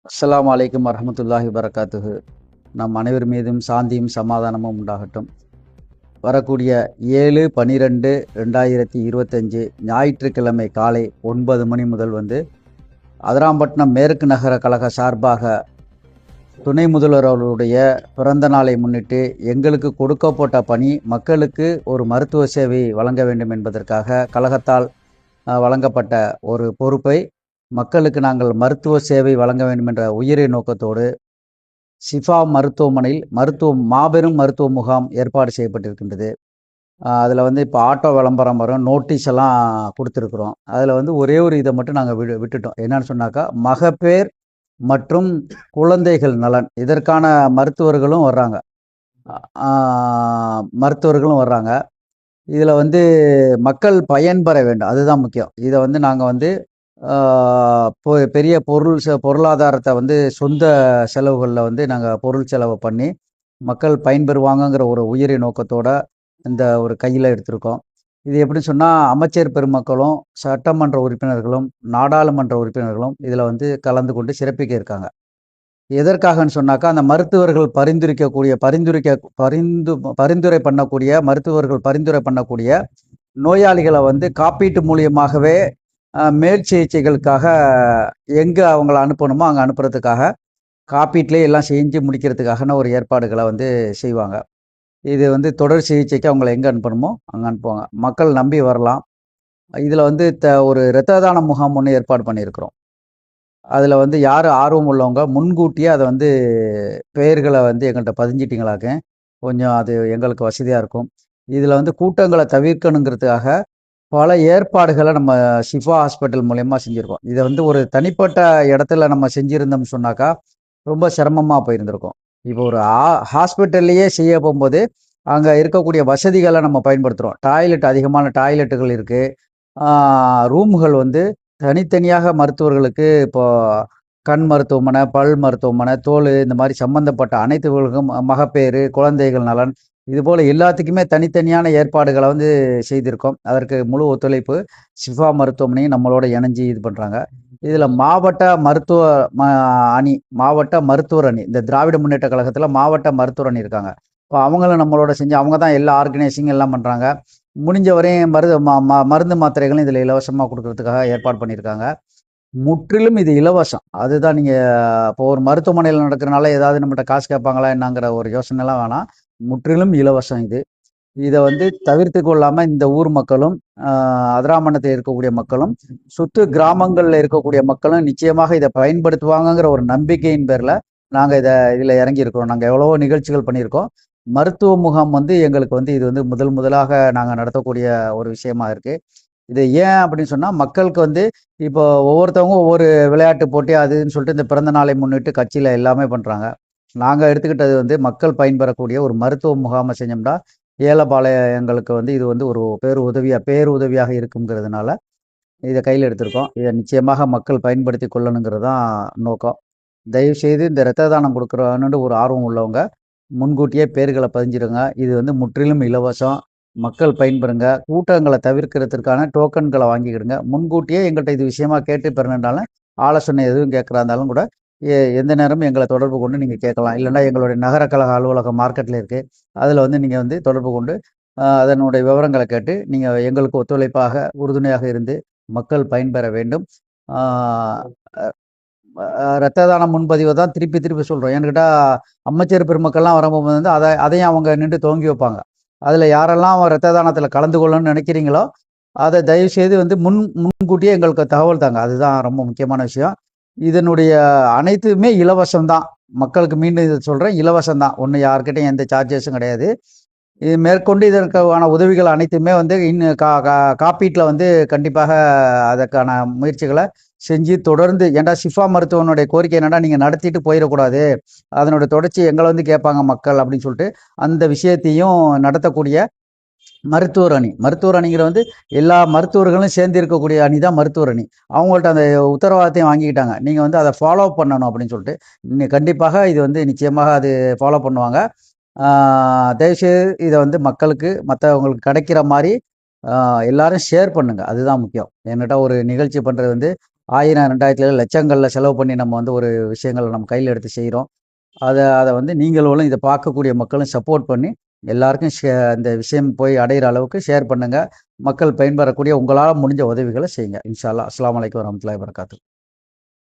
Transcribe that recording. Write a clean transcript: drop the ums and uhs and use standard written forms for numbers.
அஸ்ஸலாமு அலைக்கும் வரஹ்மத்துல்லாஹி வரகாத்துஹு. நம் அனைவர் மீதும் சாந்தியும் சமாதானமும் உண்டாகட்டும். வரக்கூடிய 7/12/2025 ஞாயிற்றுக்கிழமை காலை 9 மணி முதல் அதிராம்பட்டினம் மேற்கு நகர கழக சார்பாக துணை முதல்வர் அவர்களுடைய பிறந்த நாளை முன்னிட்டு எங்களுக்கு கொடுக்கப்பட்ட பணி மக்களுக்கு ஒரு மருத்துவ சேவை வழங்க வேண்டும் என்பதற்காக கழகத்தால் வழங்கப்பட்ட ஒரு பொறுப்பை மக்களுக்கு நாங்கள் மருத்துவ சேவை வழங்க வேண்டும் என்ற உயரிய நோக்கத்தோடு ஷிஃபா மருத்துவமனையில் மாபெரும் மருத்துவ முகாம் ஏற்பாடு செய்யப்பட்டிருக்கின்றது. அதில் இப்போ ஆட்டோ விளம்பரம் வரும், நோட்டீஸ் எல்லாம் கொடுத்துருக்குறோம். அதில் ஒரே ஒரு இதை மட்டும் நாங்கள் விட்டுட்டோம். என்னன்னு சொன்னாக்கா, மகப்பேர் மற்றும் குழந்தைகள் நலன் இதற்கான மருத்துவர்களும் வர்றாங்க. இதில் மக்கள் பயன்பெற வேண்டும், அதுதான் முக்கியம். இதை நாங்கள் பெரிய பொருளாதாரத்தை சொந்த செலவுகளில் நாங்கள் பொருள் செலவு பண்ணி மக்கள் பயன்பெறுவாங்கங்கிற ஒரு உயரிய நோக்கத்தோட இந்த ஒரு கையில் எடுத்திருக்கோம். இது எப்படின்னு சொன்னால், அமைச்சர் பெருமக்களும் சட்டமன்ற உறுப்பினர்களும் நாடாளுமன்ற உறுப்பினர்களும் இதில் கலந்து கொண்டு சிறப்பிக்க இருக்காங்க. எதற்காகன்னு சொன்னாக்கா, அந்த மருத்துவர்கள் பரிந்துரை பண்ணக்கூடிய நோயாளிகளை காப்பீட்டு மூலியமாகவே மேல் சிகிச்சைகளுக்காக எங்கே அவங்கள அனுப்பணுமோ அங்கே அனுப்புறதுக்காக, காப்பீட்டிலே எல்லாம் செஞ்சு முடிக்கிறதுக்கான ஒரு ஏற்பாடுகளை செய்வாங்க. இது தொடர் சிகிச்சைக்கு அவங்கள எங்கே அனுப்பணுமோ அங்கே அனுப்புவாங்க. மக்கள் நம்பி வரலாம். இதில் ஒரு இரத்த தான முகாம் ஒன்று ஏற்பாடு பண்ணியிருக்கிறோம். அதில் யார் ஆர்வம் உள்ளவங்க முன்கூட்டியே அதை பெயர்களை எங்கள்கிட்ட பதிஞ்சிட்டிங்களாக்க கொஞ்சம் அது எங்களுக்கு வசதியாக இருக்கும். இதில் கூட்டங்களை தவிர்க்கணுங்கிறதுக்காக பல ஏற்பாடுகளை நம்ம ஷிஃபா ஹாஸ்பிட்டல் மூலயமா செஞ்சுருக்கோம். இதை ஒரு தனிப்பட்ட இடத்துல நம்ம செஞ்சுருந்தோம்னு சொன்னாக்கா ரொம்ப சிரமமாக போயிருந்திருக்கோம். இப்போ ஒரு ஹாஸ்பிட்டல்லையே செய்ய போகும்போது அங்கே இருக்கக்கூடிய வசதிகளை நம்ம பயன்படுத்துகிறோம். அதிகமான டாய்லெட்டுகள் இருக்குது. ரூம்கள் தனித்தனியாக மருத்துவர்களுக்கு இப்போ கண் மருத்துவமனை, பல் மருத்துவமனை, தோல், இந்த மாதிரி சம்பந்தப்பட்ட அனைத்துகளுக்கும், மகப்பேறு, குழந்தைகள் நலன், இதுபோல் எல்லாத்துக்குமே தனித்தனியான ஏற்பாடுகளை செய்திருக்கோம். அதற்கு முழு ஒத்துழைப்பு ஷிஃபா மருத்துவமனையும் நம்மளோட இணைஞ்சு இது பண்ணுறாங்க. இதில் மாவட்ட மருத்துவர் அணி, இந்த திராவிட முன்னேற்ற கழகத்தில் மாவட்ட மருத்துவர் அணி இருக்காங்க. இப்போ அவங்களும் நம்மளோட செஞ்சு அவங்க தான் எல்லா ஆர்கனைசிங் எல்லாம் பண்ணுறாங்க. முடிஞ்ச வரையும் மருந்து மாத்திரைகளும் இதில் இலவசமாக கொடுக்கறதுக்காக ஏற்பாடு பண்ணியிருக்காங்க. முற்றிலும் இது இலவசம். அதுதான். நீங்கள் இப்போ ஒரு மருத்துவமனையில் நடக்கிறனால ஏதாவது நம்மகிட்ட காசு கேட்பாங்களா என்னங்கிற ஒரு யோசனைலாம் வேணாம். முற்றிலும் இலவசம். இதை தவிர்த்து கொள்ளாமல் இந்த ஊர் மக்களும், அதிராமணத்தில் இருக்கக்கூடிய மக்களும், சுற்று கிராமங்களில் இருக்கக்கூடிய மக்களும் நிச்சயமாக இதை பயன்படுத்துவாங்கங்கிற ஒரு நம்பிக்கையின் பேரில் நாங்கள் இதில் இறங்கியிருக்கிறோம். நாங்கள் எவ்வளவோ நிகழ்ச்சிகள் பண்ணியிருக்கோம். மருத்துவ முகாம் எங்களுக்கு இது முதலாக நாங்கள் நடத்தக்கூடிய ஒரு விஷயமா இருக்குது. இது ஏன் அப்படின்னு சொன்னால், மக்களுக்கு இப்போ ஒவ்வொருத்தவங்க ஒவ்வொரு விளையாட்டு போட்டி அதுன்னு சொல்லிட்டு இந்த பிறந்த நாளை முன்னிட்டு கட்சியில் எல்லாமே பண்ணுறாங்க. நாங்கள் எடுத்துக்கிட்டது மக்கள் பயன்பெறக்கூடிய ஒரு மருத்துவ முகாமை செஞ்சோம்னா ஏழைப்பாளையங்களுக்கு இது ஒரு பேருதவியாக இருக்குங்கிறதுனால இதை கையில் எடுத்திருக்கோம். இதை நிச்சயமாக மக்கள் பயன்படுத்தி கொள்ளணுங்கிறது தான் நோக்கம். தயவுசெய்து இந்த இரத்த தானம் கொடுக்குறோன்னு ஒரு ஆர்வம் உள்ளவங்க முன்கூட்டியே பேர்களை பதிஞ்சிருங்க. இது முற்றிலும் இலவசம். மக்கள் பயன்பெறுங்க. கூட்டங்களை தவிர்க்கிறதுக்கான டோக்கன்களை வாங்கிக்கிடுங்க. முன்கூட்டியே எங்கள்கிட்ட இது விஷயமா கேட்டு பெறணுன்னாலும், ஆலோசனை எதுவும் கேட்குறா இருந்தாலும் கூட எந்த நேரமும் எங்களை தொடர்பு கொண்டு நீங்கள் கேட்கலாம். இல்லைன்னா எங்களுடைய நகர கழக அலுவலகம் மார்க்கெட்டில் இருக்குது. அதில் நீங்கள் தொடர்பு கொண்டு அதனுடைய விவரங்களை கேட்டு நீங்கள் எங்களுக்கு ஒத்துழைப்பாக உறுதுணையாக இருந்து மக்கள் பயன்பெற வேண்டும். இரத்த தானம் முன்பதிவை தான் திருப்பி சொல்கிறோம். ஏன்னு கேட்டால், அமைச்சர் பெருமக்கள்லாம் வரும்போது அதையும் அவங்க நின்று துவங்கி வைப்பாங்க. அதில் யாரெல்லாம் இரத்த தானத்தில் கலந்து கொள்ளணும்னு நினைக்கிறீங்களோ அதை தயவுசெய்து முன்கூட்டியே எங்களுக்கு தகவல் தாங்க. அதுதான் ரொம்ப முக்கியமான விஷயம். இதனுடைய அனைத்துமே இலவசம்தான். மக்களுக்கு மீண்டும் இதை சொல்கிறேன், இலவசம்தான். ஒன்றும் யார்கிட்டையும் எந்த சார்ஜஸும் கிடையாது. இது மேற்கொண்டு இதற்கான உதவிகள் அனைத்துமே இன்னும் காப்பீட்டில் கண்டிப்பாக அதற்கான முயற்சிகளை செஞ்சு தொடர்ந்து, ஏன்டா ஷிஃபா மருத்துவனுடைய கோரிக்கை என்னடா, நீங்கள் நடத்திட்டு போயிடக்கூடாது, அதனுடைய தொடர்ச்சி எங்களை கேட்பாங்க மக்கள் அப்படின்னு சொல்லிட்டு அந்த விஷயத்தையும் நடத்தக்கூடிய மருத்துவர் அணிங்கிற எல்லா மருத்துவர்களும் சேர்ந்து இருக்கக்கூடிய அணி தான் மருத்துவர் அணி. அவங்கள்ட்ட அந்த உத்தரவாதத்தையும் வாங்கிக்கிட்டாங்க. நீங்கள் அதை ஃபாலோ பண்ணணும் அப்படின்னு சொல்லிட்டு கண்டிப்பாக இது நிச்சயமாக அது ஃபாலோ பண்ணுவாங்க. தயவுசெய்து இதை மக்களுக்கு மற்றவங்களுக்கு கிடைக்கிற மாதிரி எல்லாரும் ஷேர் பண்ணுங்க. அதுதான் முக்கியம். என்கிட்ட ஒரு நிகழ்ச்சி பண்ணுறது 1000 2000 லட்சங்களில் செலவு பண்ணி நம்ம வந்து ஒரு விஷயங்களை நம்ம கையில் எடுத்து செய்கிறோம். அதை வந்து நீங்களும் இதை பார்க்கக்கூடிய மக்களும் சப்போர்ட் பண்ணி எல்லாருக்கும் இந்த விஷயம் போய் அடையிற அளவுக்கு ஷேர் பண்ணுங்கள். மக்கள் பயன்பெறக்கூடிய உங்களால் முடிஞ்ச உதவிகளை செய்யுங்க. இன்ஷா அல்லாஹ். அஸ்ஸலாமு அலைக்கும் வரஹ்மத்துல்லாஹி வபரகாத்துஹு.